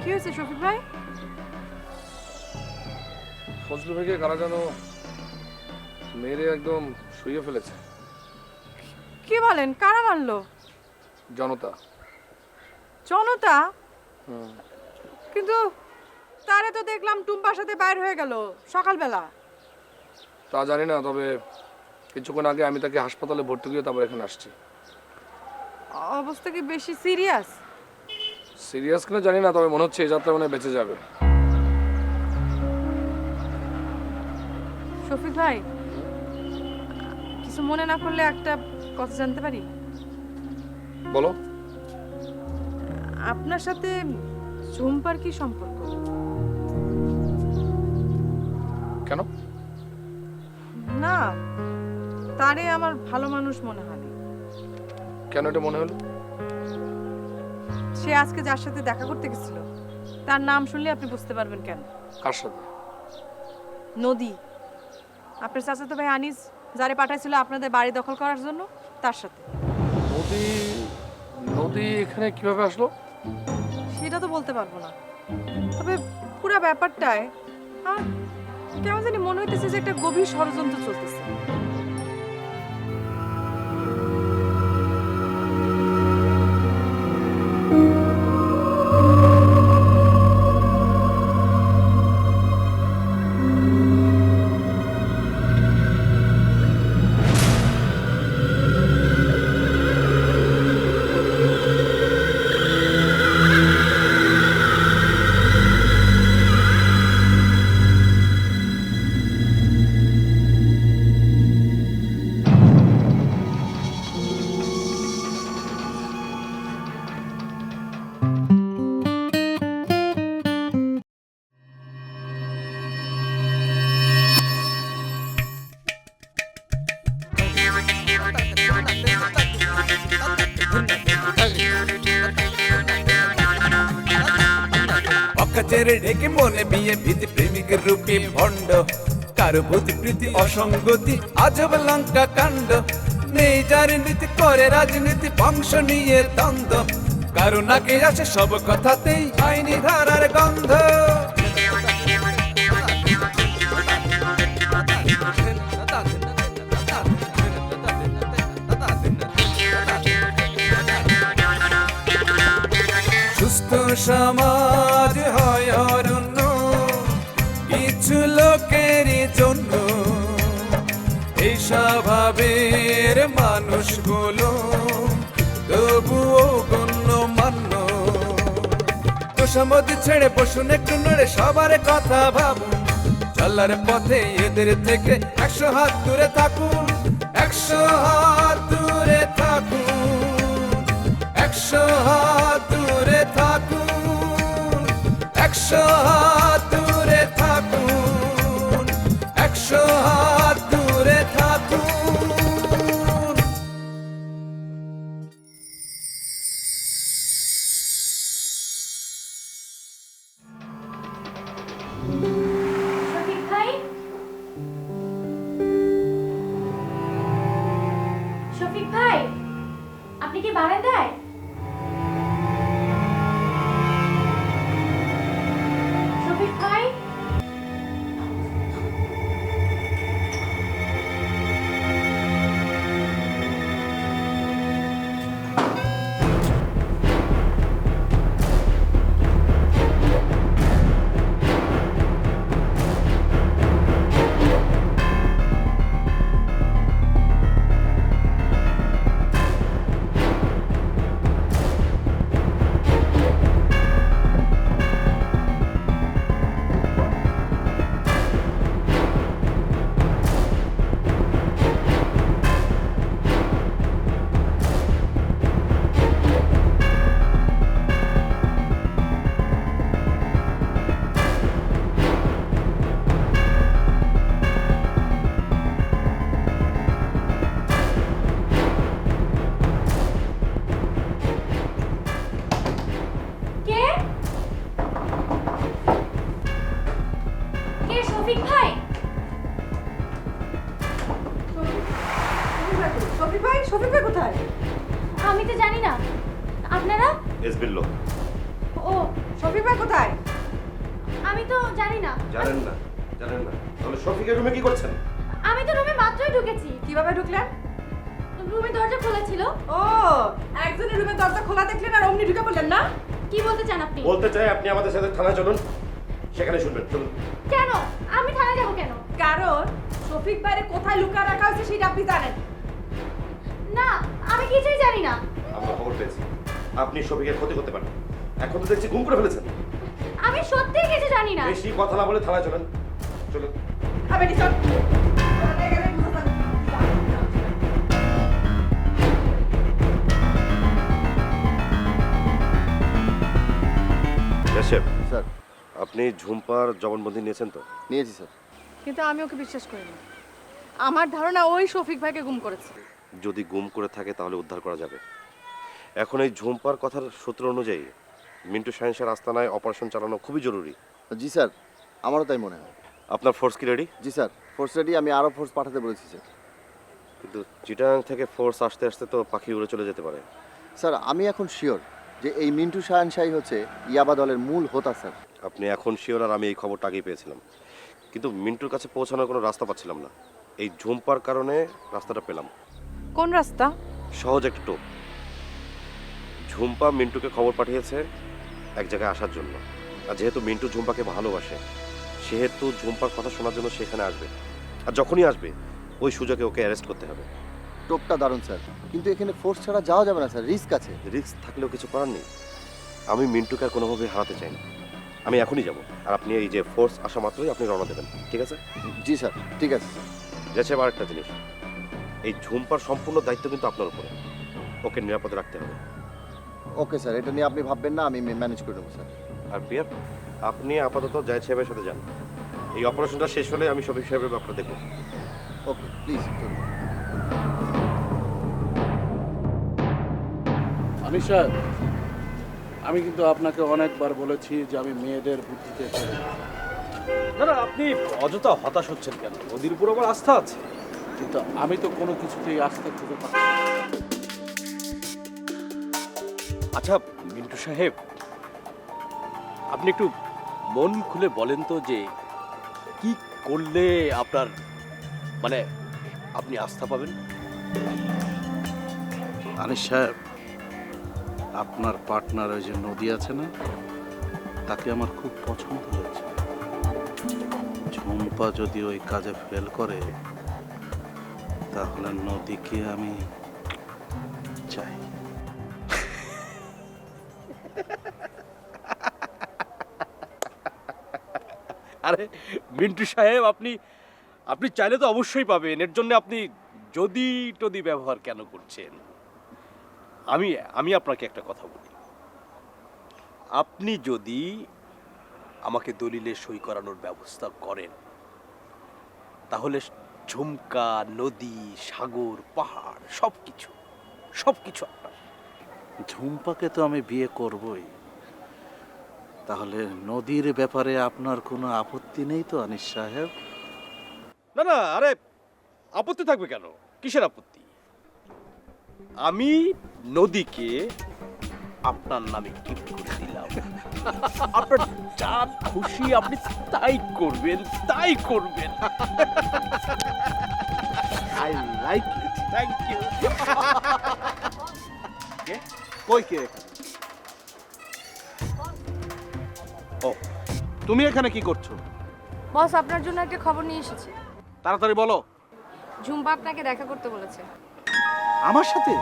কি হয়েছে শফিক ভাই? ফজলু ভাইকে কারা যেন মেরে একদম শুয়ে ফেলেছে। কি বলেন, কারা মারলো? জনতা। জনতা? হুম। কিন্তু তারে তো দেখলাম টুম্পার সাথে বাইর হয়ে গেল সকালবেলা। তা জানি না, তবে কিছুক্ষণ আগে আমি তাকে হাসপাতালে ভর্তি করে তারপর এখানে আসছি। অবস্থা কি বেশি সিরিয়াস? সিরিয়াস কিনা জানি না, তবে মনে হচ্ছে এই যাত্রা মানে বেঁচে যাবে। শফিক ভাই, কিছু মনে না করলে একটা কথা জানতে পারি? বলো। আপনার সাথে ঝুম্পার কি সম্পর্ক? কেন? না, তারে আমার ভালো মানুষ মনে হয়নি। কেন এটা মনে হলো? সে আজকে যার সাথে দেখা করতে গেছিল, তার নাম শুনলে আপনি বুঝতে পারবেন কেন। কার সাথে? নদী, আপনার চাচাতো ভাই আনিস যারে পাঠাইছিল আপনাদের বাড়ি দখল করার জন্য, তার সাথে। নদী? নদী এখানে কিভাবে আসলো? সেটা তো বলতে পারবো না, তবে পুরো ব্যাপারটায় আমার কেমন জানি মনে হইতেছে যে একটা গভীর ষড়যন্ত্র চলতেছে। অকাচেরে ঢেকে মনে বিয়ে ভীতি প্রেমিকের রূপে ভণ্ড কারো ভূতি প্রীতি অসঙ্গতি আজব লঙ্কা কাণ্ড নেই যার নীতি করে রাজনীতি বংশ নিয়ে দ্বন্দ্ব কারো নাকে আসে সব কথাতেই আইনি ধারার গন্ধ সুস্থ সমাজ হয় অরণ্য কিছু লোকেরই জন্য এই স্বভাবের মানুষগুলো তবুও গণ্যমান্য তোষামতি ছেড়ে বসুন একটু নড়ে সবার কথা ভাবুন চলার পথে এদের থেকে 100 হাত দূরে থাকুন 100 হাত দূরে থাকুন 100 হাত দূরে থাকুন 100 হাত দূরে থাকুন 100 হাত দূরে থাকুন শফিক ভাই, শফিক ভাই, আপনি কি বারান্দায়? শফিক ভাই, কে? কে শফিক ভাই? শফিক ভাই, শফিক ভাই কোথায়? আমি তো জানি না। আপনারা? এসবির লোক। ও শফিক ভাই কোথায়? আমি তো জানি না। জানেন না? তাহলে শফিকের রুমে কি করছেন? আমি তো রুমে মাত্রই ঢুকেছি। কিভাবে ঢুকলেন? রুমে দরজা খোলা ছিল। ও, একজনের রুমের দরজা খোলা দেখলেন আর অমনি ঢুকে পড়লেন না? কি বলতে চান আপনি? বলতে চাই আপনি আমাদের সাথে থানায় চলুন, সেখানে শুনবেন। চলুন। কেন? আমি থানায় যাব কেন? কারণ শফিক ভাইরে কোথায় লুকিয়ে রাখা হয়েছে সেটা আপনি জানেন। না, আমি কিছুই জানি না। আমরা খবর পেয়েছি আপনি শফিকের ক্ষতি করতে পারেন। এখন তো দেখছি গুম করে ফেলেছেন। আমি সত্যিই কিছু জানি না। বেশি কথা না বলে থানায় চলুন। চলুন। আবে নিচন। স্যার, স্যার আপনি ঝুম্পার জবানবন্দি নিয়েছেন তো? নিয়েছি স্যার। কিন্তু আমি ওকে বিশ্বাস করি না। আমার ধারণা ওই শফিক ভাইকে গুম করেছে। যদি গুম করে থাকে তাহলে উদ্ধার করা যাবে। এখন এই ঝুম্পার কথার সূত্র অনুযায়ী মিন্টু সায়েন্সের আস্তানায় অপারেশন চালানো খুবই জরুরি। জি স্যার, আমারও তাই মনে হয়। আপনার ফোর্স কি রেডি? জি স্যার, ফোর্স রেডি। আমি আরও ফোর্স পাঠাতে বলেছি স্যার। কিন্তু চিটাগাং থেকে ফোর্স আসতে আসতে তো পাখি উড়ে চলে যেতে পারে। স্যার আমি এখন শিওর যে এই মিন্টু শাহানশাহী হচ্ছে ইয়াবা দলের মূল হোতা স্যার। আপনি এখন শিওর? আর আমি এই খবরটা আগেই পেয়েছিলাম, কিন্তু মিন্টুর কাছে পৌঁছানোর কোনো রাস্তা পাচ্ছিলাম না। এই ঝুম্পার কারণে রাস্তাটা পেলাম। কোন রাস্তা? সহজ একটা টোপ। ঝুম্পা মিন্টুকে খবর পাঠিয়েছে এক জায়গায় আসার জন্য, আর যেহেতু মিন্টু ঝুম্পাকে ভালোবাসে সেহেতু ঝুম্পার কথা শোনার জন্য সেখানে আসবে। আর যখনই আসবে ওই সুযোগে ওকে অ্যারেস্ট করতে হবে। টোপটা দারুণ স্যার, কিন্তু এখানে ফোর্স ছাড়া যাওয়া যাবে না স্যার, রিস্ক আছে। রিস্ক থাকলেও কিছু করার নেই। আমি মিন্টুকে আর কোনোভাবে হারাতে চাই না। আমি এখনই যাব, আর আপনি এই যে ফোর্স আসা মাত্রই আপনি রওনা দেবেন, ঠিক আছে? জি স্যার, ঠিক আছে স্যার। যাচ্ছে আবার একটা জিনিস, এই ঝুম্পার সম্পূর্ণ দায়িত্ব কিন্তু আপনার উপরে। ওকে নিরাপদে রাখতে হবে। ওকে স্যার, এটা নিয়ে আপনি ভাববেন না, আমি ম্যানেজ করে নেবো স্যার। আর পিয়ার, আপনি আপাতত জাহিদ সাহেবের সাথে যান। এই অপারেশনটা শেষ হলে আমি শফিক সাহেবের ব্যাপারটা দেখব। ওকে প্লিজ চলুন। আনিস সাহেব, আমি কিন্তু আপনাকে অনেকবার বলেছি যে আমি মেয়েদের বুদ্ধিতে চলি না। না না, আপনি অযথা হতাশ হচ্ছেন কেন? নদীর উপর আমার আস্থা আছে। কিন্তু আমি তো কোনো কিছুতেই আস্থা খুঁজে পাচ্ছি না। আচ্ছা মিন্টু সাহেব, আপনি একটু মন খুলে বলেন তো যে কি করলে আপনার মানে আপনি আস্থা পাবেন? আনিস সাহেব, আপনার পার্টনার ওই যে নদী আছে না, তাকে আমার খুব পছন্দ হয়েছে। ঝুম্পা যদি ওই কাজে ফেল করে তাহলে নদীকে আমি চাই। আরে মিন্টু সাহেব, আপনি আপনি চাইলে তো অবশ্যই পাবেন। এর জন্য আপনি যদি টদি ব্যবহার কেন করছেন? আমি আমি আপনাকে একটা কথা বলি, আপনি যদি আমাকে দলিলে সই করানোর ব্যবস্থা করেন তাহলে ঝুমকা, নদী, সাগর, পাহাড় সবকিছু সবকিছু আপনার। ঝুম্পাকে তো আমি বিয়ে করবই, তাহলে নদীর ব্যাপারে আপনার কোনো আপত্তি নেই তো আনিস সাহেব? না না, আরে আপত্তি থাকবে কেন? কিসের আপত্তি? আমি নদীকে আপনার নামে গিফট করে দিলাম। আপনার যা খুশি আপনি তাই করবেন, তাই করবেন। I like it. Thank you. কই কে? ও, তুমি এখানে কি করছো? বস আপনার জন্য একটা খবর নিয়ে এসেছি। তাড়াতাড়ি বলো। ঝুম্পা আপনাকে দেখা করতে বলেছে। আমার সাথে?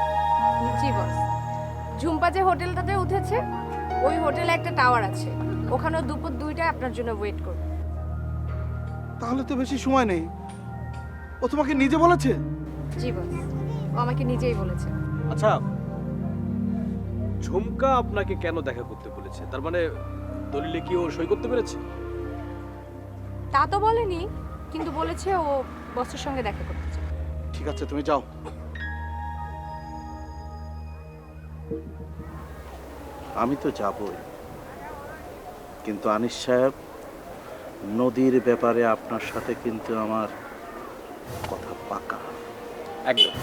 জি বস, ঝুম্পা যে হোটেলটাতে উঠেছে ওই হোটেলে একটা টাওয়ার আছে, ওখানে দুপুর 2টায় আপনার জন্য ওয়েট করবে। তাহলে তো বেশি সময় নেই। ও তোমাকে নিজে বলেছে? জি বস, ও আমাকে নিজেই বলেছে। আচ্ছা, ঝুমকা আপনাকে কেন দেখা করতে বলেছে? তার মানে দলিলে কি ও সই করতে পেরেছে? তা তো বলেনি, কিন্তু বলেছে ও বসের সঙ্গে দেখা করতে চায়। ঠিক আছে, তুমি যাও। আমি তো যাবই, কিন্তু আনিস সাহেব, নদীর ব্যাপারে আপনার সাথে কিন্তু আমার কথা পাকা। একদম।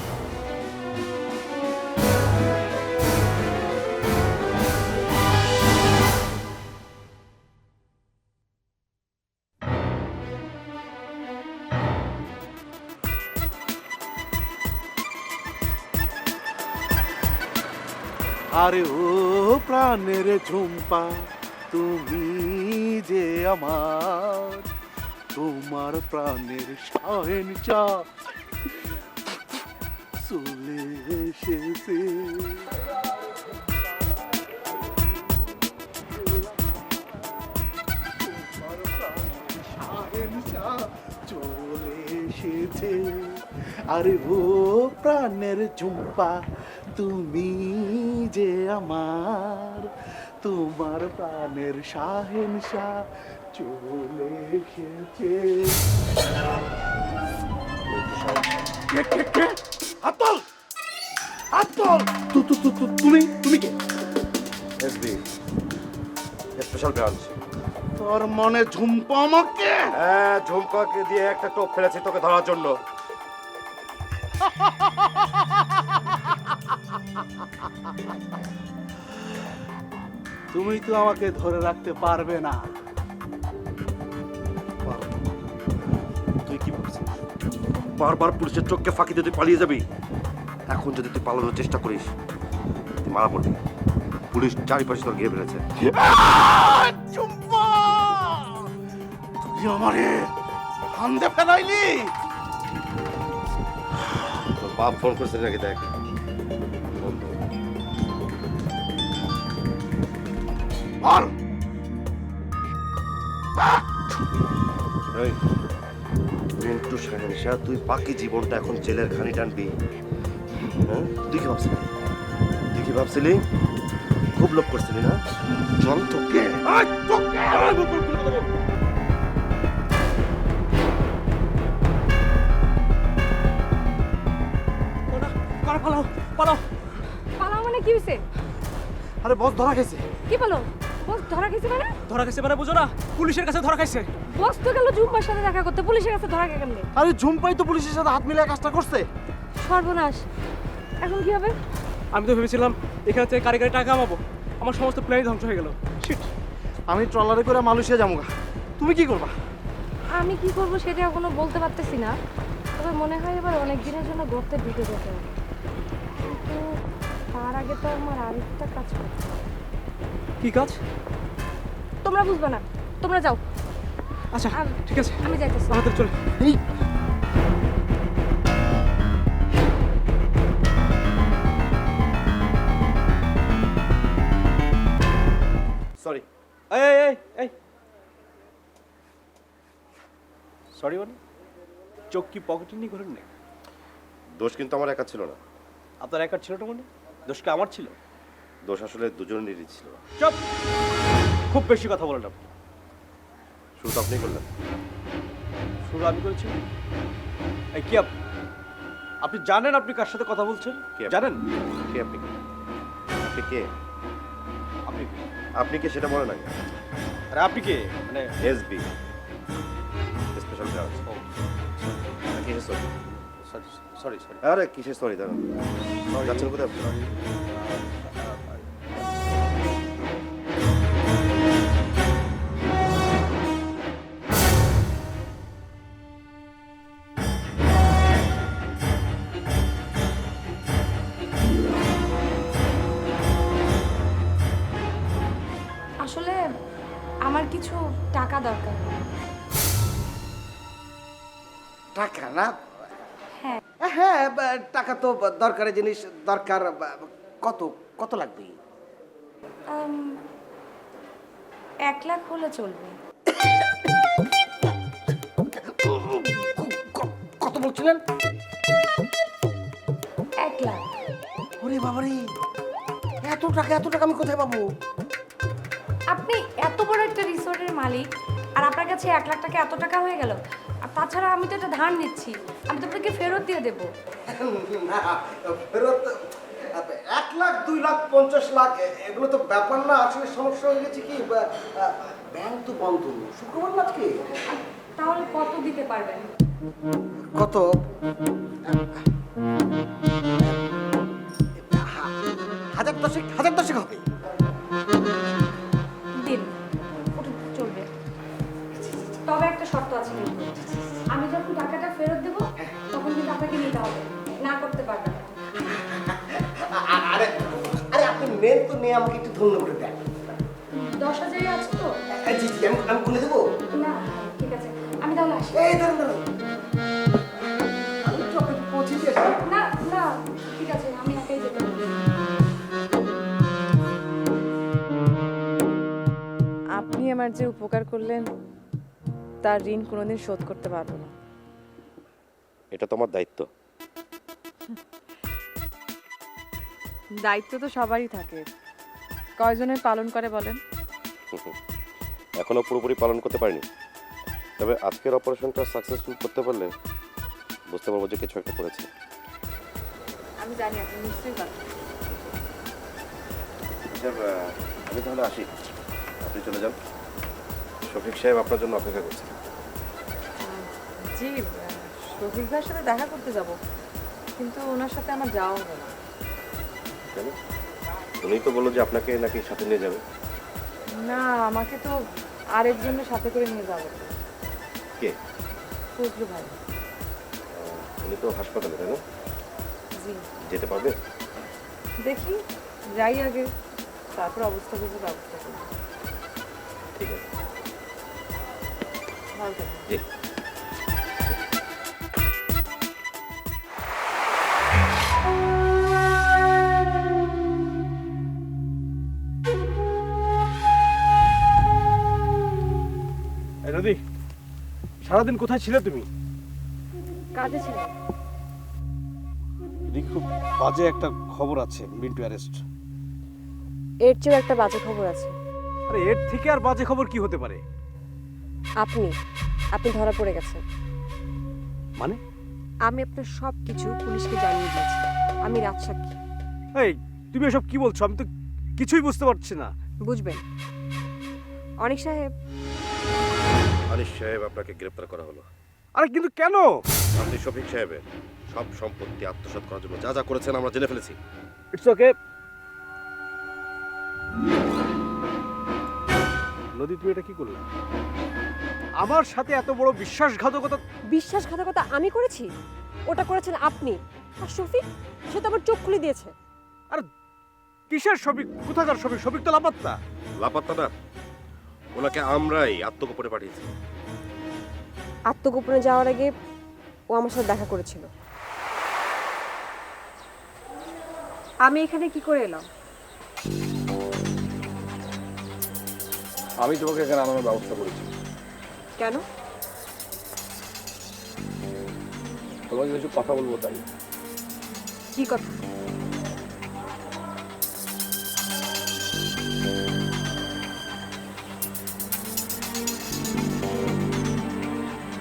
আরে ও প্রাণের ঝুম্পা, তুমি যে আমার, তোমার প্রাণের শাহেনশাহ চলে এসেছে। শাহেনশাহ চলে এসেছে। আরে ও প্রাণের ঝুম্পা, তুমি যে আমার, তোমার প্রাণের শাহেনশাহ চলে এসেছে। আতল আতল তুমি তুমি কে? SB special branch. তোর মনে ঝুম্পা আমাকে? হ্যাঁ, ঝুমকাকে দিয়ে একটা টোপ ফেলেছি তোকে ধরার জন্য। তুমি তো আমাকে ধরে রাখতে পারবে না। তুই কি ভাবছিস বারবার পুলিশের চোখকে ফাঁকি দিয়ে তুই পালিয়ে যাবি? এখন যদি তুই পালানোর চেষ্টা করিস তুই মারা পড়বি। পুলিশ চারিপাশে তোর ঘিরে ফেলেছে। ঝুম্পা, তুই আমারে ফান্দে ফেলাইলি। তোর বাপ ফোন করেছে নাকি দেখ। বল। এই, মিন্টু শাহেনশাহ, তুই বাকি জীবনটা এখন জেলের ঘানি টানবি। হ্যাঁ, তুই কি ভাবছিলি? তুই কি ভাবছিলি? খুব লোভ করছিলি না? চল তোকে পালাও মানে কি হয়েছে? আরে বস ধরা গেছে। কি বলো? বস ধরা খেয়েছে মানে? ধরা খাইছে মানে বুঝো না, পুলিশের কাছে ধরা খাইছে। বস তো গেল ঝুম্পার সাথে দেখা করতে, পুলিশের কাছে ধরা কেন? আরে ঝুম্পাই তো পুলিশের সাথে হাত মিলিয়ে কাজটা করছে। সর্বনাশ, এখন কি হবে? আমি তো ভেবেছিলাম এখান থেকে কারিগরি টাকা কামাবো, আমার সমস্ত প্ল্যানই ধ্বংস হয়ে গেল। শিট। আমি ট্রলারে করে মালয়েশিয়া যাবো। তুমি কি করবা? আমি কি করব সেটা এখনো বলতে পারতেছি না, তবে মনে হয় এবার অনেক দিনের জন্য গর্তে ঢুকে যেতে হবে। কিন্তু তার আগে তো আমার আরেকটা কাজ করতে হবে। কি কাজ? তোমরা বুঝবে না, তোমরা যাও। আচ্ছা ঠিক আছে, আমি যাইতেছি। আমাদের চলে। সরি। এই এই এই এই সরি মানে চোখ কি পকেটে নিয়ে ঘোরেন না? দোষ কিন্তু আমার একা ছিল না। আপনার একার ছিল না মানে? দোষ কি আমার ছিল? দোষ আসলে দুজনেরই ছিল। চুপ, খুব বেশি কথা বলেন আপনি। শুরু তো আপনি করলেন। শুরু আমি করেছি? এই কি আপনি জানেন আপনি কার সাথে কথা বলছেন? কে আপনি? জানেন? কে আপনি? আপনি কে? আপনি আপনি কে সেটা বলে নাই। আরে আপনি কে মানে? SB special branch. কিসের সরি? সরি সরি সরি আরে কিসের সরি? দাঁড়ান, যাচ্ছেন কোথায় আপনি? আসলে আমার কিছু টাকা দরকার। টাকা না? হ্যাঁ। হ্যাঁ, টাকা তো দরকারি জিনিস। দরকার কত কত লাগবে? 1 লাখ হলে চলবে। কত বলছিলেন? 1 লাখ। ওরে বাবারে, এত টাকা আমি কোথায় পাবো? আপনি এত বড় একটা রিসোর্টের মালিক, আর আপনার কাছে 1 লাখ টাকা এত টাকা হয়ে গেল। আর তাছাড়া আমি তো এটা ধার নিচ্ছি, আমি তো আপনাকে ফেরত দিয়ে দেবো। না, ফেরত 1 লাখ 2 লাখ 50 লাখ এগুলো তো ব্যাপার না। আসলে সমস্যা হয়ে গেছে কি, ব্যাংক তো বন্ধ, শুক্রবার না আজকে। তাহলে কত দিতে পারবেন? কত? হাজার দশেক হবে। দিন, ওটা চলবে। তবে একটা শর্ত আছে কিন্তু, আমি যখন টাকাটা ফেরত দেবো তখন কিন্তু আপনাকে নিতে হবে, না করতে পারবেন না। আরে আরে আপনি নেন তো নিয়ে আমাকে একটু ধন্য করে দেন। 10,000 আছে তো? জি জি, আমি গুনে দেবো। না ঠিক আছে, আমি তাহলে আসি। এই দাঁড়ান, আমি তো আপনাকে পৌঁছে দিয়ে আসি। না না ঠিক আছে, আমি একাই যেতে পারি। আপনি আমার যে উপকার করলেন তার ঋণ কোনোদিন শোধ করতে পারবো না। এটা তোমার দায়িত্ব। দায়িত্ব তো সবারই থাকে, কয়জনের পালন করে বলেন? এখনো পুরোপুরি পালন করতে পারিনি, তবে আজকের অপারেশনটা সাকসেসফুল করতে পারলে বুঝতে পারবো যে কিছু একটা করেছে। আমি জানি আপনি নিশ্চয়ই পারবেন। আমি তাহলে আসি, আপনি চলে যান। শফিক সাহেব আপনার জন্য অপেক্ষা করছে। জি, শফিক ভাইয়ের সাথে দেখা করতে যাব, কিন্তু ওনার সাথে আমার যাওয়া হবে না। কেন? উনি তো বললো যে আপনাকে নাকি সাথে নিয়ে যাবে। না, আমাকে তো আরেকজনের সাথে করে নিয়ে যাবে। কে? ফজলু ভাই। উনি তো হাসপাতালে, তাই না? জি, যেতে পারবে? দেখি যাই আগে, তারপর অবস্থা বুঝে ব্যবস্থা করি। ঠিক আছে, ভালো থাকবেন। জি। এই নদী, সারাদিন কোথায় ছিলে তুমি? কাজে ছিল। এদিকে খুব বাজে একটা খবর আছে, মিন্টু অ্যারেস্ট। এর চেয়েও একটা বাজে খবর আছে। আরে এর থেকে আর বাজে খবর কি হতে পারে? আপনি ধরা পড়ে গেছেন। মানে? আমি আপনার সব কিছু পুলিশকে জানিয়ে দিয়েছি। আমি রাজসাক্ষী। এই তুমি এসব কি বলছো? আমি তো কিছুই বুঝতে পারছি না। বুঝবেন অনেক সাহেব। আনিস সাহেব, আপনাকে গ্রেপ্তার করা হলো। আরে কিন্তু কেন? আপনি শফিক সাহেবের সব সম্পত্তি আত্মসাৎ করার জন্য যা যা করেছেন আমরা জেনে ফেলেছি। It's okay. নদী, তুমি এটা কি করলে? আমার সাথে এত বড় বিশ্বাসঘাতকতা! বিশ্বাসঘাতকতা আমি করেছি? ওটা করেছেন আপনি। আর শফিক, সে তো আমার চোখ খুলে দিয়েছে। আরে কিসের শফিক? কোথাকার শফিক? শফিক তো লাপাত্তা। লাপাত্তা না, ওনাকে আমরাই আত্মগোপনে পাঠিয়েছি। আত্মগোপনে যাওয়ার আগে ও আমার সাথে দেখা করেছিল। আমি এখানে কি করে এলাম? আমি তোমাকে এখানে আনানোর ব্যবস্থা করেছি। কেন? তোমাকে কিছু কথা বলবো তাই। কি কথা?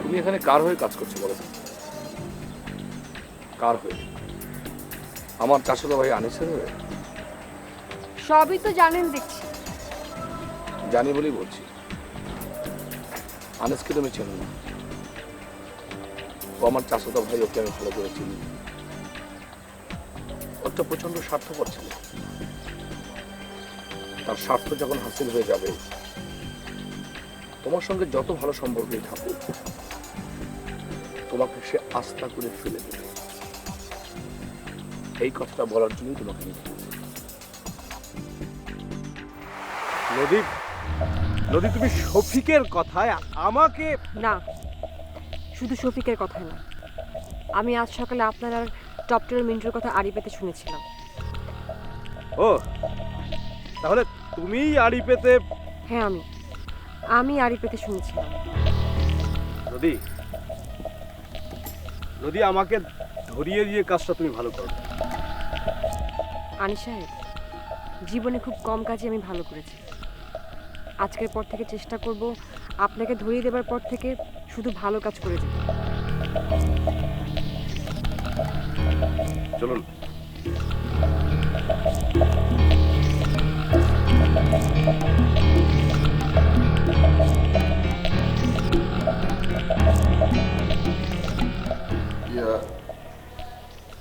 তুমি এখানে কার হয়ে কাজ করছো বলো? কার হয়ে? আমার চাচাতো ভাই আনিসের হয়ে? সবই তো জানেন দেখছি। জানি বলেই বলছি। আনিসকে তুমি চেনো না। ও আমার চাচাতো ভাই, ওকে আমি ভালো করে চিনি। ওটা প্রচন্ড স্বার্থপর ছিল। তার স্বার্থ যখন হাসিল হয়ে যাবে, তোমার সঙ্গে যত ভালো সম্পর্কই থাকুক, তোমাকে সে আস্থা করে ফেলে দেবে। এই কথাটা বলার জন্যই তোমাকে আমি বলছি। নদী, নদী, তুমি শফিকের কথায় আমাকে... না, শুধু শফিকের কথাই না, আমি আজ সকালে আপনার আর ডক্টর মিন্টুর কথা আড়ি পেতে শুনেছিলাম। ও, তাহলে তুমিই আড়ি পেতে... হ্যাঁ, আমি আড়ি পেতে শুনেছিলাম। নদী, নদী, আমাকে ধরিয়ে দিয়ে কাজটা তুমি ভালো করো। আনিস সাহেব, জীবনে খুব কম কাজই আমি ভালো করেছি। আজকের পর থেকে চেষ্টা করব আপনাকে ধরিয়ে দেবার পর থেকে শুধু ভালো কাজ করে যেতে। চলুন।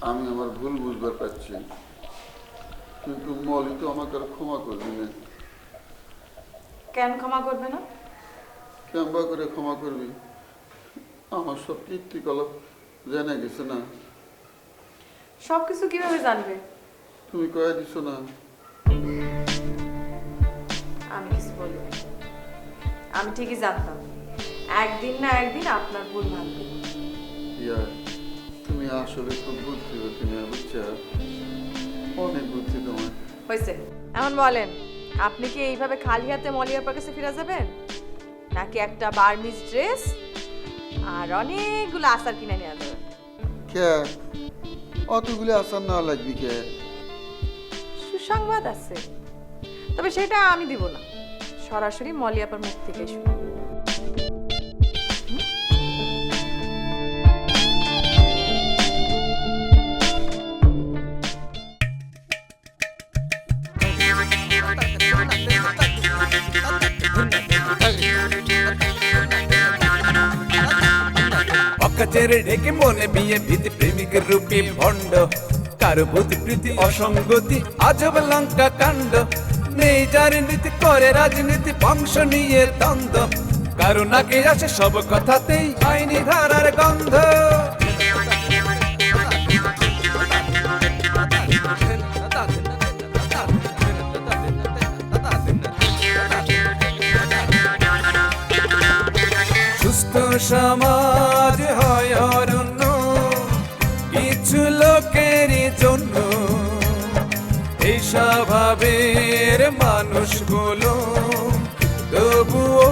আমি আমার ভুল বুঝবার পারছি, কিন্তু মলি তো আমাকে আর ক্ষমা করবি না। কেন ক্ষমা করবে না? কেমবা করে ক্ষমা করবি? আমার সব কীর্তিকলাপ জেনে গেছে না। সব কিছু কিভাবে জানবে? তুমি কয়ে দিছো না। আমি ঠিকই জানতাম একদিন না একদিন আপনার ভুল ভাঙবে। ইয়া তুমি আসলে খুব বুদ্ধিবতী মেয়ে, বুঝছো? অনেক বুদ্ধি তোমার। হয়েছে, এখন বলেন আপনি কি এইভাবে খালি হাতে মলিয়াপার কাছে ফিরে যাবেন, নাকি একটা বার্মিজ ড্রেস আর অনেকগুলো আচার কিনে নিয়ে যাবেন? কে অতগুলো আসার না লাগবি কে? সুসংবাদ আছে, তবে সেটা আমি দিব না, সরাসরি মলিয়াপার মুখ থেকে শুনুন। অকাচেরে ঢেকে মনে বিয়ে ভীতি প্রেমিকের রূপে ভণ্ড কারো ভূতি প্রীতি অসঙ্গতি আজব লঙ্কা কাণ্ড নেই যার নীতি করে রাজনীতি বংশ নিয়ে দ্বন্দ্ব কারো নাকে আসে সব কথাতেই আইনি ধারার গন্ধ সুস্থ সমাজ হয় অরণ্য কিছু লোকেরই জন্য এই স্বভাবের মানুষগুলো তবুও